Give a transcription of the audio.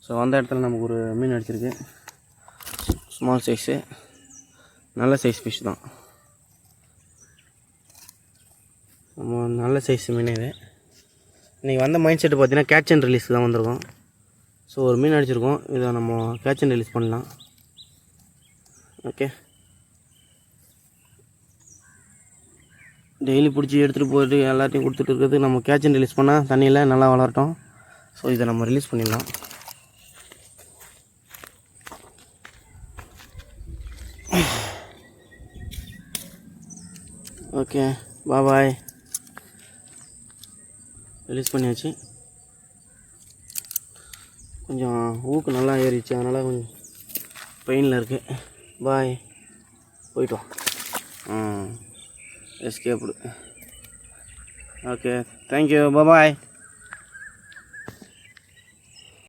So அந்த இடத்துல நமக்கு ஒரு மீன் அடிச்சிருக்கு. ஸ்மால் சைஸு, நல்ல சைஸ் ஃபிஷ் தான். நம்ம நல்ல சைஸ் மீன் இது. இன்றைக்கி வந்த மைண்ட் செட்டு பார்த்திங்கன்னா கேட்ச் அண்ட் ரிலீஸ்க்கு தான் வந்திருக்கோம். ஸோ ஒரு மீன் அடிச்சிருக்கோம், இதை நம்ம கேட்ச் அண்ட் ரிலீஸ் பண்ணலாம். ஓகே, டெய்லி பிடிச்சி எடுத்துகிட்டு போயிட்டு எல்லாத்தையும் கொடுத்துட்டு இருக்கிறது நம்ம கேட்ச் அண்ட் ரிலீஸ் பண்ணால் தண்ணியில் நல்லா வளரட்டும். ஸோ இதை நம்ம ரிலீஸ் பண்ணிடலாம். ஓகே, பாய். ரிலீஸ் பண்ணியாச்சு. கொஞ்சம் ஊக்கு நல்லா ஏறிச்சு, அதனால் கொஞ்சம் பெயினில் இருக்குது. பாய், போயிட்டு வா. எஸ்கேப்டு. ஓகே, தேங்க்யூ, பாய்.